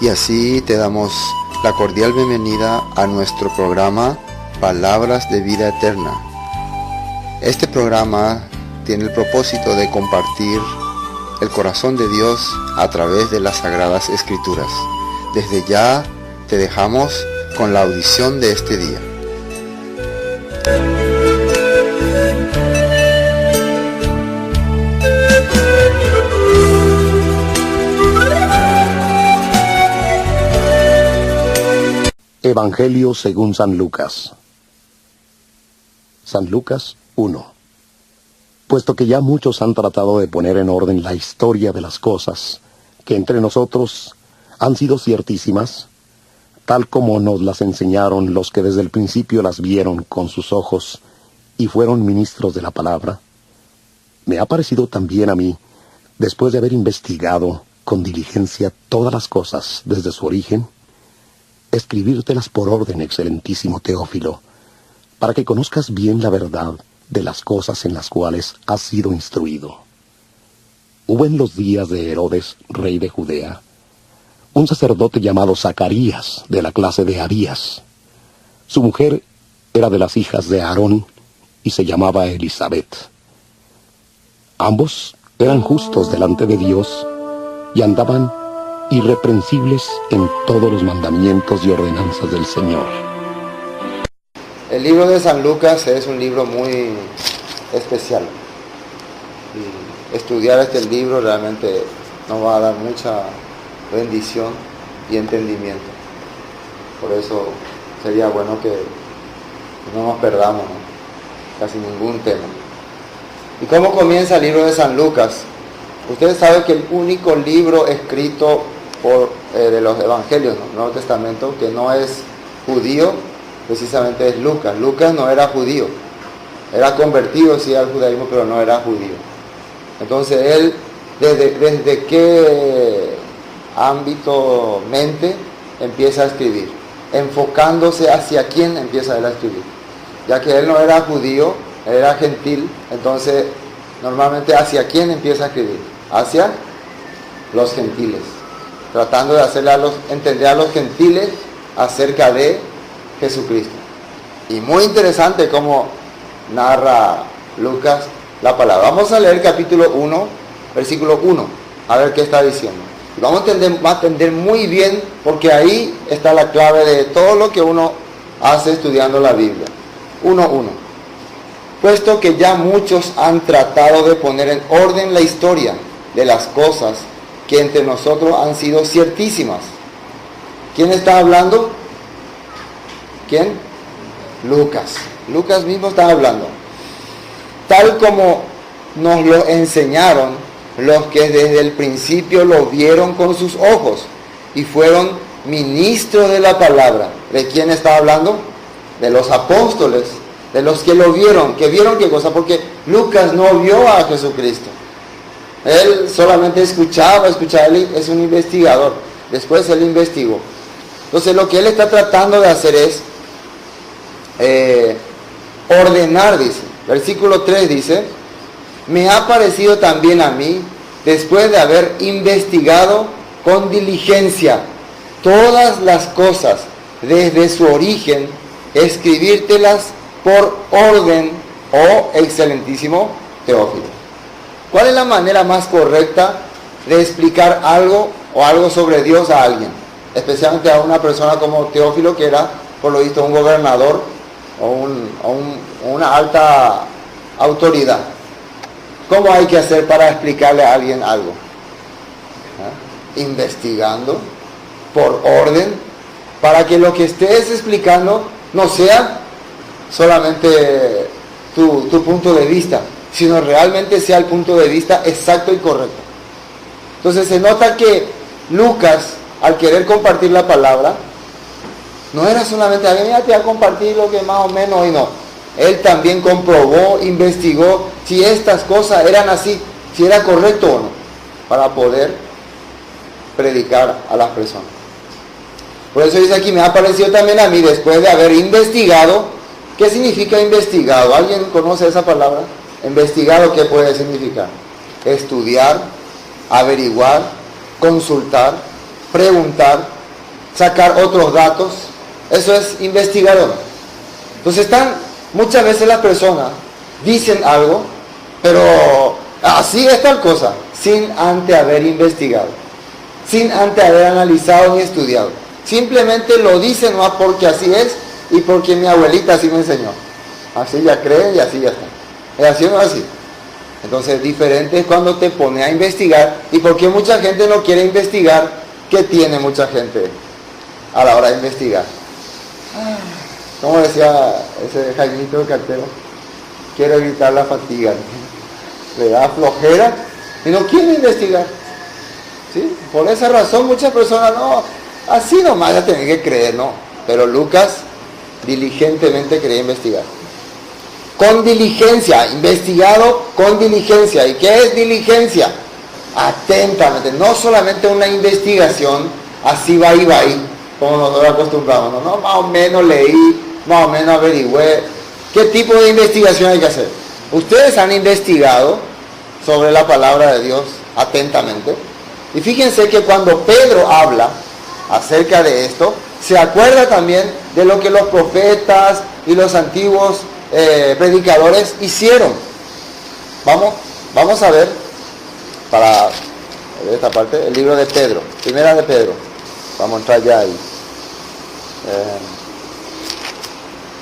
Y así te damos la cordial bienvenida a nuestro programa Palabras de Vida Eterna. Este programa tiene el propósito de compartir el corazón de Dios a través de las Sagradas Escrituras. Desde ya te dejamos con la audición de este día. Evangelio según San Lucas. San Lucas 1. Puesto que ya muchos han tratado de poner en orden la historia de las cosas que entre nosotros han sido ciertísimas, tal como nos las enseñaron los que desde el principio las vieron con sus ojos y fueron ministros de la palabra, me ha parecido también a mí, después de haber investigado con diligencia todas las cosas desde su origen, escribírtelas por orden, excelentísimo Teófilo, para que conozcas bien la verdad de las cosas en las cuales has sido instruido. Hubo en los días de Herodes, rey de Judea, un sacerdote llamado Zacarías, de la clase de Abías. Su mujer era de las hijas de Aarón y se llamaba Elisabet. Ambos eran justos delante de Dios y andaban irreprensibles en todos los mandamientos y ordenanzas del Señor. El libro de San Lucas es un libro muy especial. Y estudiar este libro realmente nos va a dar mucha bendición y entendimiento. Por eso sería bueno que no nos perdamos, ¿no? Casi ningún tema. ¿Y cómo comienza el libro de San Lucas? Ustedes saben que el único libro escrito de los evangelios, ¿no? Nuevo Testamento, que no es judío, precisamente es Lucas. Lucas no era judío, era convertido sí al judaísmo, pero no era judío. Entonces él, ¿desde qué ámbito, mente, empieza a escribir? Enfocándose hacia quién empieza él a escribir. Ya que él no era judío, él era gentil, entonces normalmente hacia quién empieza a escribir, hacia los gentiles, tratando de hacerle entender a los gentiles acerca de Jesucristo. Y muy interesante cómo narra Lucas la palabra. Vamos a leer capítulo 1, versículo 1, a ver qué está diciendo. Y vamos a entender muy bien, porque ahí está la clave de todo lo que uno hace estudiando la Biblia. 1:1. Puesto que ya muchos han tratado de poner en orden la historia de las cosas que entre nosotros han sido ciertísimas. ¿Quién está hablando? ¿Quién? Lucas. Lucas mismo está hablando. Tal como nos lo enseñaron los que desde el principio lo vieron con sus ojos y fueron ministros de la palabra. ¿De quién está hablando? De los apóstoles, de los que lo vieron. ¿Que vieron qué cosa? Porque Lucas no vio a Jesucristo. Él solamente escuchaba, él es un investigador. Después él investigó. Entonces lo que él está tratando de hacer es ordenar, dice. Versículo 3 dice: me ha parecido también a mí, después de haber investigado con diligencia todas las cosas desde su origen, escribírtelas por orden, oh excelentísimo Teófilo. ¿Cuál es la manera más correcta de explicar algo o algo sobre Dios a alguien? Especialmente a una persona como Teófilo, que era, por lo visto, un gobernador o una alta autoridad. ¿Cómo hay que hacer para explicarle a alguien algo? Investigando por orden, para que lo que estés explicando no sea solamente tu punto de vista, sino realmente sea el punto de vista exacto y correcto. Entonces se nota que Lucas, al querer compartir la palabra, no era solamente, mira, te voy a compartir lo que más o menos hoy, no. Él también comprobó, investigó si estas cosas eran así, si era correcto o no, para poder predicar a las personas. Por eso dice aquí, me ha parecido también a mí, después de haber investigado. ¿Qué significa investigado? ¿Alguien conoce esa palabra? Investigado, ¿qué puede significar? Estudiar, averiguar, consultar, preguntar, sacar otros datos. Eso es investigador. Entonces muchas veces las personas dicen algo, pero así es tal cosa, sin antes haber investigado, sin antes haber analizado ni estudiado. Simplemente lo dicen nomás porque así es y porque mi abuelita así me enseñó. Así ya creen y así ya está. ¿Es así o no es así? Entonces, diferente es cuando te pones a investigar. ¿Y por qué mucha gente no quiere investigar? ¿Qué tiene mucha gente a la hora de investigar? Como decía ese Jaimito de cartero, quiere evitar la fatiga, le da flojera y no quiere investigar. ¿Sí? Por esa razón muchas personas, no, así nomás ya tienen que creer, no. Pero Lucas diligentemente quería investigar. Con diligencia, investigado con diligencia. ¿Y qué es diligencia? Atentamente, no solamente una investigación, así va y va y, como nosotros acostumbramos, no, más o menos leí, más o menos averigüé. ¿Qué tipo de investigación hay que hacer? Ustedes han investigado sobre la palabra de Dios atentamente. Y fíjense que cuando Pedro habla acerca de esto, se acuerda también de lo que los profetas y los antiguos predicadores hicieron. Vamos a ver, para esta parte, el libro de Pedro, primera de Pedro. Vamos a entrar ya ahí.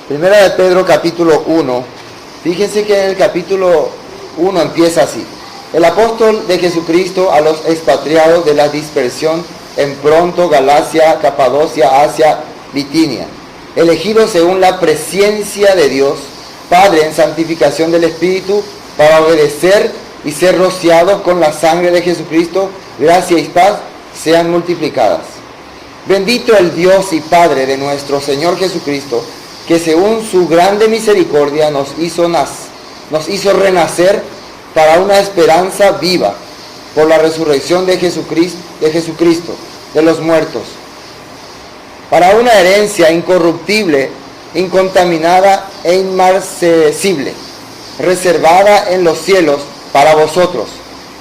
Primera de Pedro, capítulo 1. Fíjense que en el capítulo 1 empieza así. El apóstol de Jesucristo a los expatriados de la dispersión en Ponto, Galacia, Capadocia, Asia, Bitinia, elegidos según la presciencia de Dios, Padre, en santificación del Espíritu, para obedecer y ser rociados con la sangre de Jesucristo, gracia y paz sean multiplicadas. Bendito el Dios y Padre de nuestro Señor Jesucristo, que según su grande misericordia nos hizo renacer para una esperanza viva, por la resurrección de Jesucristo de los muertos, para una herencia incorruptible, incontaminada e inmarcesible, reservada en los cielos para vosotros,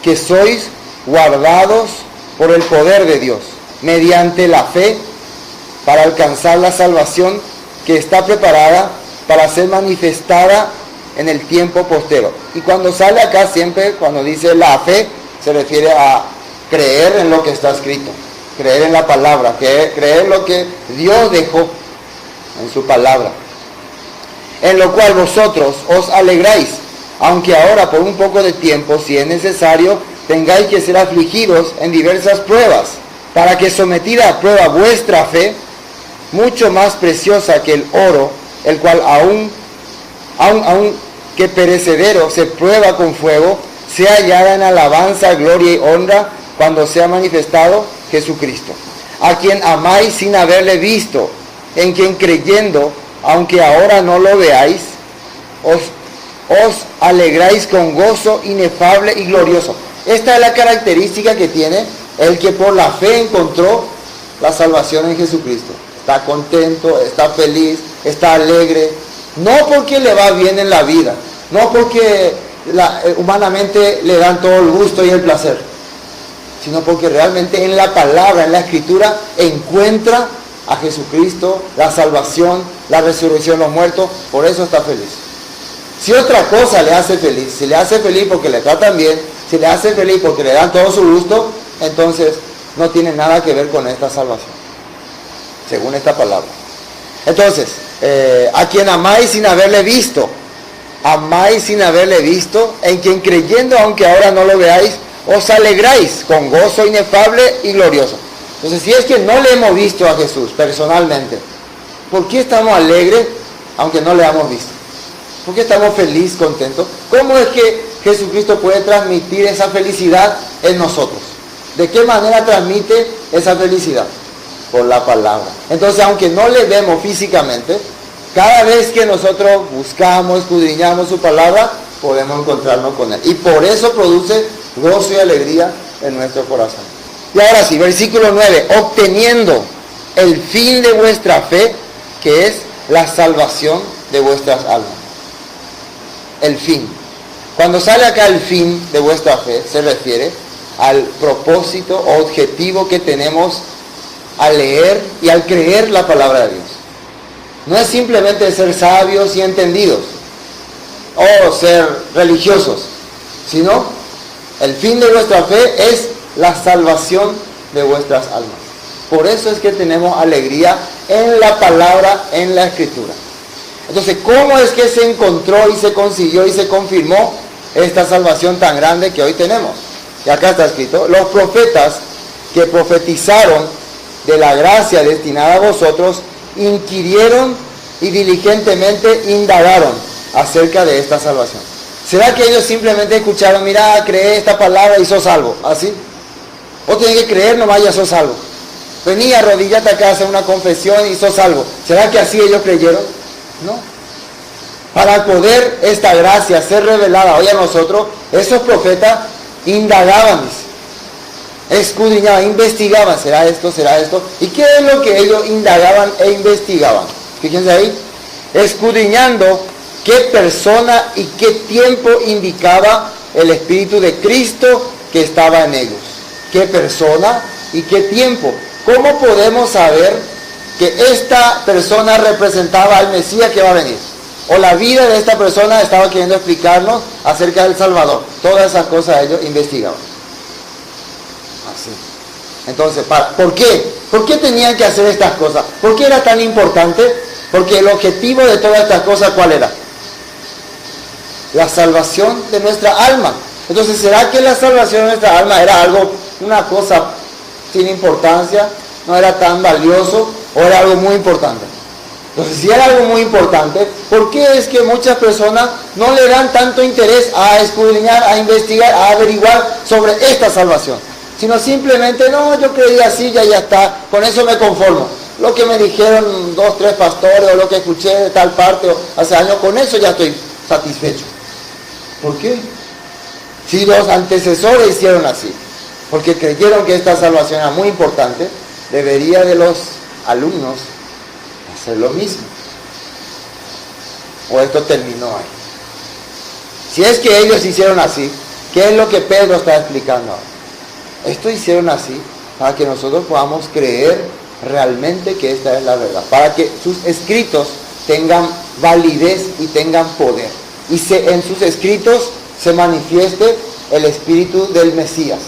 que sois guardados por el poder de Dios, mediante la fe, para alcanzar la salvación que está preparada para ser manifestada en el tiempo postero. Y cuando sale acá, siempre cuando dice la fe, se refiere a creer en lo que está escrito, creer en la palabra, creer en lo que Dios dejó en su palabra, en lo cual vosotros os alegráis, aunque ahora por un poco de tiempo, si es necesario, tengáis que ser afligidos en diversas pruebas, para que sometida a prueba vuestra fe, mucho más preciosa que el oro, el cual aún que perecedero se prueba con fuego, sea hallada en alabanza, gloria y honra cuando sea manifestado Jesucristo, a quien amáis sin haberle visto, en quien creyendo, aunque ahora no lo veáis, os alegráis con gozo inefable y glorioso. Esta es la característica que tiene el que por la fe encontró la salvación en Jesucristo. Está contento, está feliz, está alegre, no porque le va bien en la vida, no porque humanamente le dan todo el gusto y el placer, sino porque realmente en la palabra, en la escritura, encuentra a Jesucristo, la salvación, la resurrección de los muertos. Por eso está feliz. Si otra cosa le hace feliz, si le hace feliz porque le tratan bien, si le hace feliz porque le dan todo su gusto, entonces no tiene nada que ver con esta salvación, según esta palabra. Entonces, a quien amáis sin haberle visto, en quien creyendo, aunque ahora no lo veáis, os alegráis con gozo inefable y glorioso. Entonces, si es que no le hemos visto a Jesús personalmente, ¿por qué estamos alegres aunque no le hemos visto? ¿Por qué estamos felices, contentos? ¿Cómo es que Jesucristo puede transmitir esa felicidad en nosotros? ¿De qué manera transmite esa felicidad? Por la palabra. Entonces, aunque no le vemos físicamente, cada vez que nosotros buscamos, escudriñamos su palabra, podemos encontrarnos con él. Y por eso produce gozo y alegría en nuestro corazón. Y ahora sí, versículo 9, obteniendo el fin de vuestra fe, que es la salvación de vuestras almas. El fin. Cuando sale acá el fin de vuestra fe, se refiere al propósito o objetivo que tenemos al leer y al creer la palabra de Dios. No es simplemente ser sabios y entendidos o ser religiosos, sino el fin de vuestra fe es la salvación de vuestras almas. Por eso es que tenemos alegría en la palabra, en la escritura. Entonces, ¿cómo es que se encontró y se consiguió y se confirmó esta salvación tan grande que hoy tenemos? Y acá está escrito: los profetas que profetizaron de la gracia destinada a vosotros, inquirieron y diligentemente indagaron acerca de esta salvación. ¿Será que ellos simplemente escucharon, mira, cree esta palabra y sos salvo? ¿Así? Vos tenés que creer nomás, ya sos salvo. Vení, arrodillate acá, hacer una confesión y sos salvo. ¿Será que así ellos creyeron? No. Para poder esta gracia ser revelada hoy a nosotros, esos profetas indagaban, escudriñaban, investigaban, ¿será esto? ¿Será esto? ¿Y qué es lo que ellos indagaban e investigaban? Fíjense ahí, escudriñando qué persona y qué tiempo indicaba el Espíritu de Cristo que estaba en ellos. ¿Qué persona y qué tiempo? ¿Cómo podemos saber que esta persona representaba al Mesías que va a venir? O la vida de esta persona estaba queriendo explicarnos acerca del Salvador. Todas esas cosas ellos investigaban. Así. Entonces, ¿por qué? ¿Por qué tenían que hacer estas cosas? ¿Por qué era tan importante? Porque el objetivo de todas estas cosas, ¿cuál era? La salvación de nuestra alma. Entonces, ¿será que la salvación de nuestra alma era algo, una cosa sin importancia? ¿No era tan valioso? ¿O era algo muy importante? Entonces, si era algo muy importante, ¿por qué es que muchas personas no le dan tanto interés a escudriñar, a investigar, a averiguar sobre esta salvación? Sino simplemente, no, yo creí así, ya está, con eso me conformo. Lo que me dijeron 2, 3 pastores, o lo que escuché de tal parte, o hace años, con eso ya estoy satisfecho. ¿Por qué? Si los antecesores hicieron así, porque creyeron que esta salvación era muy importante, debería de los alumnos hacer lo mismo. O esto terminó ahí. Si es que ellos hicieron así, ¿qué es lo que Pedro está explicando ahora? Esto hicieron así para que nosotros podamos creer realmente que esta es la verdad, para que sus escritos tengan validez y tengan poder, y en sus escritos se manifieste el espíritu del Mesías.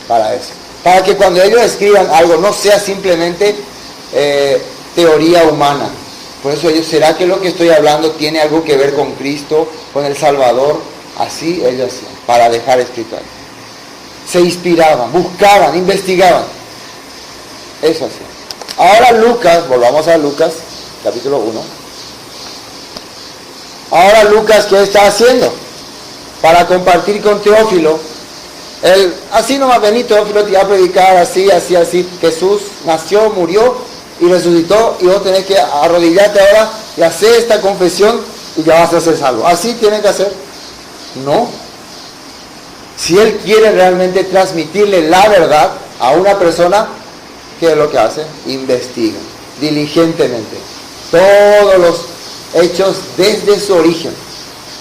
Para eso, para que cuando ellos escriban algo no sea simplemente teoría humana. Por eso ellos, ¿será que lo que estoy hablando tiene algo que ver con Cristo, con el Salvador? Así ellos hacían, para dejar escrito ahí. Se inspiraban, buscaban, investigaban. Eso hacían. Ahora Lucas, volvamos a Lucas, capítulo 1. Ahora Lucas, ¿qué está haciendo? Para compartir con Teófilo, así nomás vení, Teófilo, te iba a predicar así. Jesús nació, murió y resucitó, y vos tenés que arrodillarte ahora y hacer esta confesión y ya vas a ser salvo. ¿Así tienen que hacer? No. Si él quiere realmente transmitirle la verdad a una persona, ¿qué es lo que hace? Investiga diligentemente todos los hechos desde su origen.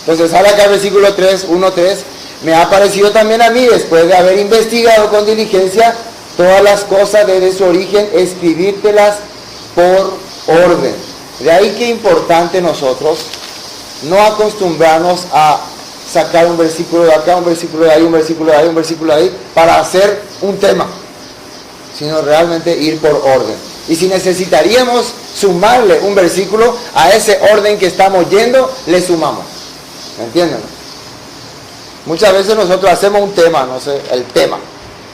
Entonces, ahora acá el versículo 3, 1:3, me ha parecido también a mí, después de haber investigado con diligencia todas las cosas desde su origen, escribírtelas por orden. De ahí que es importante nosotros no acostumbrarnos a sacar un versículo de acá, un versículo de ahí, un versículo de ahí, un versículo de ahí, para hacer un tema, sino realmente ir por orden. Y si necesitaríamos sumarle un versículo a ese orden que estamos yendo, le sumamos. ¿Me entienden? Muchas veces nosotros hacemos un tema, no sé, el tema,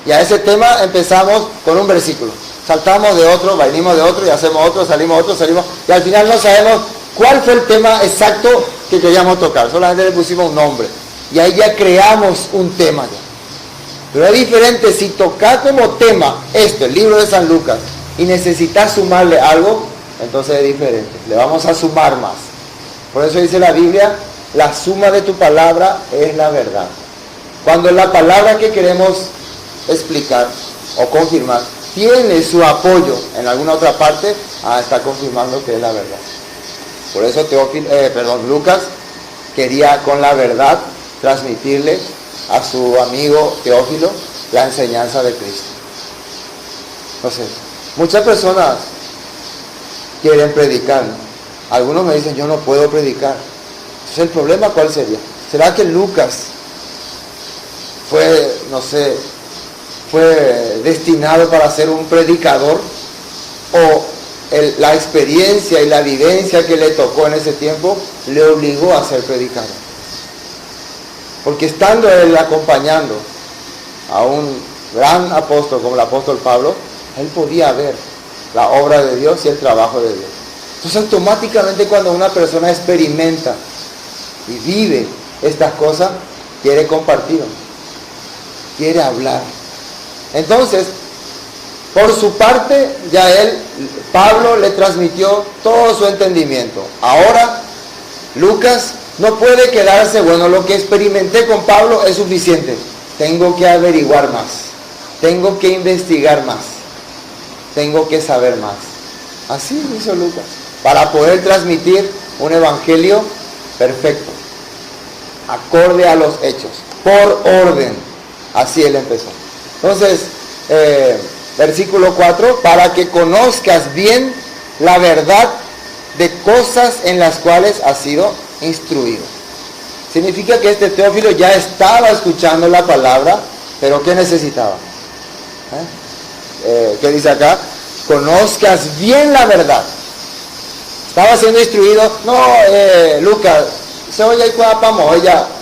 y a ese tema empezamos con un versículo, saltamos de otro, venimos de otro y hacemos otro, salimos, y al final no sabemos cuál fue el tema exacto que queríamos tocar, solamente le pusimos un nombre y ahí ya creamos un tema ya. Pero es diferente si tocar como tema el libro de San Lucas, y necesitas sumarle algo, entonces es diferente, le vamos a sumar más. Por eso dice la Biblia, la suma de tu palabra es la verdad. Cuando la palabra que queremos explicar o confirmar tiene su apoyo en alguna otra parte, está confirmando que es la verdad. Por eso Lucas quería con la verdad transmitirle a su amigo Teófilo la enseñanza de Cristo. Entonces, Muchas personas quieren predicar. Algunos me dicen, yo no puedo predicar. Entonces, ¿el problema cuál sería? ¿Será que Lucas fue, no sé, fue destinado para ser un predicador? ¿O la experiencia y la vivencia que le tocó en ese tiempo le obligó a ser predicador? Porque estando él acompañando a un gran apóstol como el apóstol Pablo, él podía ver la obra de Dios y el trabajo de Dios. Entonces automáticamente cuando una persona experimenta y vive estas cosas, quiere compartirlo, quiere hablar. Entonces, por su parte, ya Pablo le transmitió todo su entendimiento. Ahora, Lucas no puede quedarse, bueno, lo que experimenté con Pablo es suficiente. Tengo que averiguar más, tengo que investigar más, tengo que saber más. Así hizo Lucas, para poder transmitir un evangelio perfecto, acorde a los hechos, por orden. Así él empezó. Entonces, versículo 4, para que conozcas bien la verdad de cosas en las cuales has sido instruido. Significa que este Teófilo ya estaba escuchando la palabra, pero ¿qué necesitaba? ¿Qué dice acá? Conozcas bien la verdad. Estaba siendo instruido. No, Lucas, se oye el cuapamo,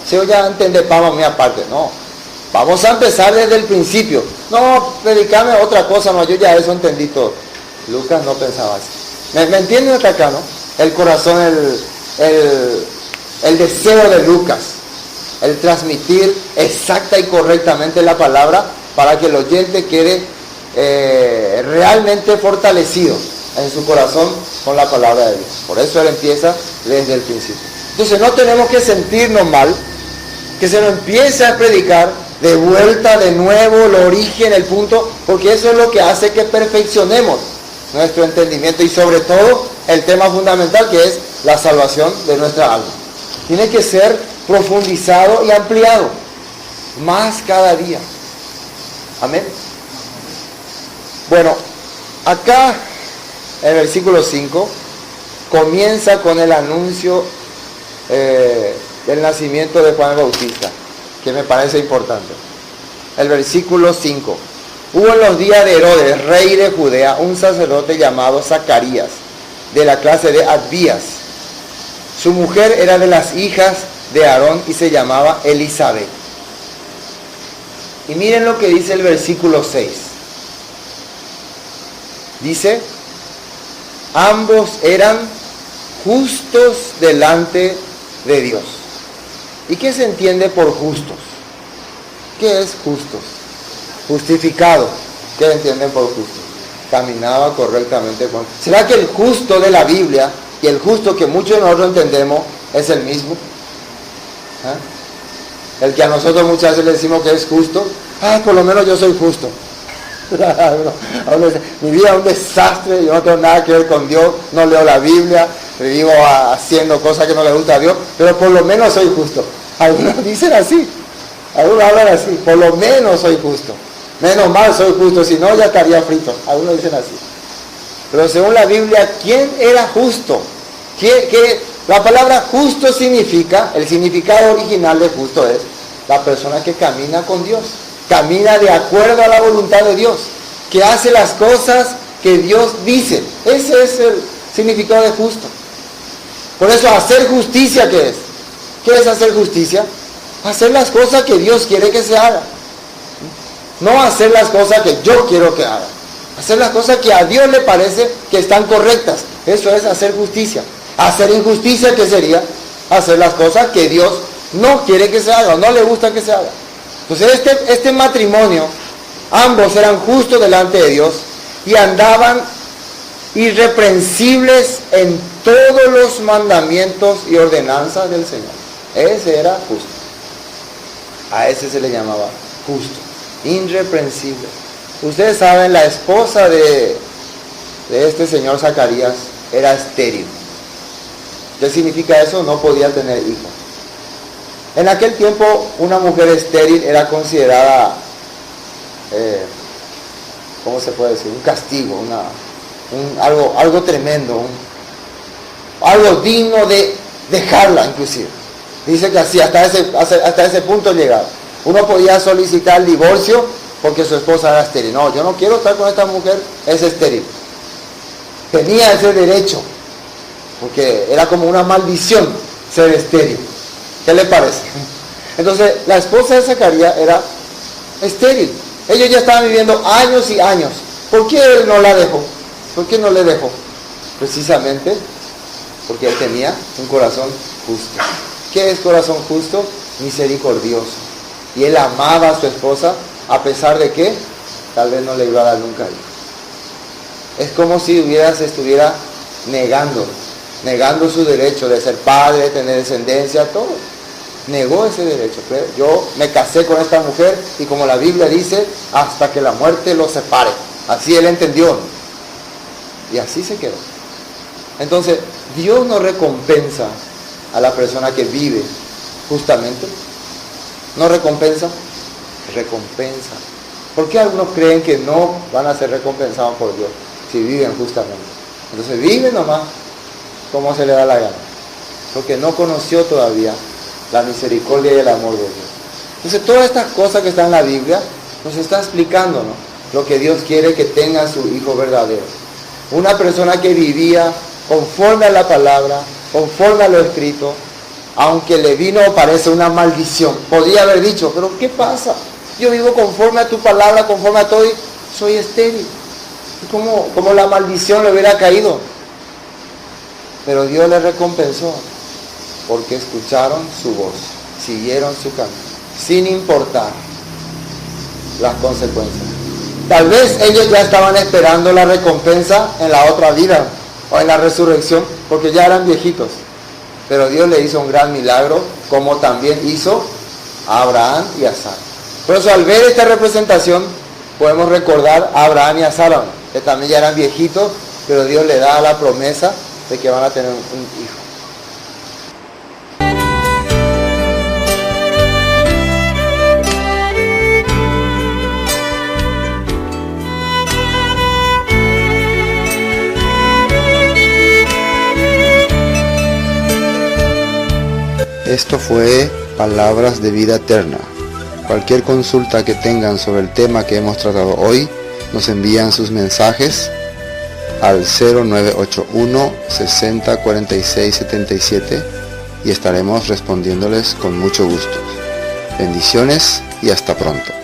se oye entender pamo mi aparte. No, vamos a empezar desde el principio. No, predicame otra cosa, no, yo ya eso entendí todo. Lucas no pensaba así. ¿Me entienden hasta acá, no? El corazón, el deseo de Lucas, el transmitir exacta y correctamente la palabra para que el oyente quede realmente fortalecido en su corazón con la palabra de Dios. Por eso él empieza desde el principio. Entonces no tenemos que sentirnos mal, que se nos empiece a predicar de vuelta, de nuevo, el origen, el punto, porque eso es lo que hace que perfeccionemos nuestro entendimiento y sobre todo el tema fundamental que es la salvación de nuestra alma. Tiene que ser profundizado y ampliado más cada día. Amén. Bueno, acá en el versículo 5 comienza con el anuncio del nacimiento de Juan el Bautista, que me parece importante. El versículo 5. Hubo en los días de Herodes, rey de Judea, un sacerdote llamado Zacarías, de la clase de Abías. Su mujer era de las hijas de Aarón y se llamaba Elizabeth. Y miren lo que dice el versículo 6. Dice, ambos eran justos delante de Dios. ¿Y qué se entiende por justos? ¿Qué es justos? Justificado. ¿Qué entienden por justos? Caminaba correctamente con... ¿Será que el justo de la Biblia y el justo que muchos de nosotros entendemos es el mismo? El que a nosotros muchas veces le decimos que es justo. Por lo menos yo soy justo. Mi vida es un desastre, yo no tengo nada que ver con Dios, no leo la Biblia, vivo haciendo cosas que no le gusta a Dios, pero por lo menos soy justo. Algunos dicen así, algunos hablan así, por lo menos soy justo. Menos mal soy justo, si no ya estaría frito. Algunos dicen así. Pero según la Biblia, ¿quién era justo? La palabra justo significa, el significado original de justo es la persona que camina con Dios, camina de acuerdo a la voluntad de Dios, que hace las cosas que Dios dice. Ese es el significado de justo. Por eso hacer justicia, ¿qué es? ¿Qué es hacer justicia? Hacer las cosas que Dios quiere que se haga. No hacer las cosas que yo quiero que haga. Hacer las cosas que a Dios le parece que están correctas. Eso es hacer justicia. Hacer injusticia, ¿qué sería? Hacer las cosas que Dios no quiere que se haga, o no le gusta que se haga. Entonces este matrimonio, ambos eran justos delante de Dios y andaban irreprensibles en todos los mandamientos y ordenanzas del Señor. Ese era justo. A ese se le llamaba justo, irreprensible. Ustedes saben, la esposa de este señor Zacarías era estéril. ¿Qué significa eso? No podía tener hijos. En aquel tiempo una mujer estéril era considerada ¿cómo se puede decir? Un castigo, algo tremendo, algo digno de dejarla inclusive. Dice que así, hasta ese punto llegaba. Uno podía solicitar el divorcio porque su esposa era estéril. No, yo no quiero estar con esta mujer, es estéril. Tenía ese derecho, porque era como una maldición ser estéril. ¿Qué le parece? Entonces, la esposa de Zacarías era estéril. Ellos ya estaban viviendo años y años. ¿Por qué él no la dejó? ¿Por qué no le dejó? Precisamente porque él tenía un corazón justo. ¿Qué es corazón justo? Misericordioso. Y él amaba a su esposa a pesar de que tal vez no le iba a dar nunca hijos. Es como si estuviera negando su derecho de ser padre, de tener descendencia, todo. Negó ese derecho. Yo me casé con esta mujer y como la Biblia dice, hasta que la muerte los separe. Así él entendió. Y así se quedó. Entonces, Dios no recompensa a la persona que vive justamente. ¿No recompensa? Recompensa. ¿Por qué algunos creen que no van a ser recompensados por Dios si viven justamente? Entonces viven nomás como se le da la gana, porque no conoció todavía la misericordia y el amor de Dios. Entonces todas estas cosas que están en la Biblia nos está explicando, ¿no?, lo que Dios quiere que tenga su hijo verdadero. Una persona que vivía conforme a la palabra, conforme a lo escrito, aunque le vino, parece una maldición. Podría haber dicho, pero ¿qué pasa? Yo vivo conforme a tu palabra, conforme a todo, y soy estéril. Como la maldición le hubiera caído. Pero Dios le recompensó, porque escucharon su voz, siguieron su camino, sin importar las consecuencias. Tal vez ellos ya estaban esperando la recompensa en la otra vida, o en la resurrección, porque ya eran viejitos. Pero Dios le hizo un gran milagro, como también hizo a Abraham y a Sara. Por eso, al ver esta representación, podemos recordar a Abraham y a Sara, que también ya eran viejitos, pero Dios le da la promesa de que van a tener un hijo. Esto fue Palabras de Vida Eterna. Cualquier consulta que tengan sobre el tema que hemos tratado hoy, nos envían sus mensajes al 0981 60 46 77 y estaremos respondiéndoles con mucho gusto. Bendiciones y hasta pronto.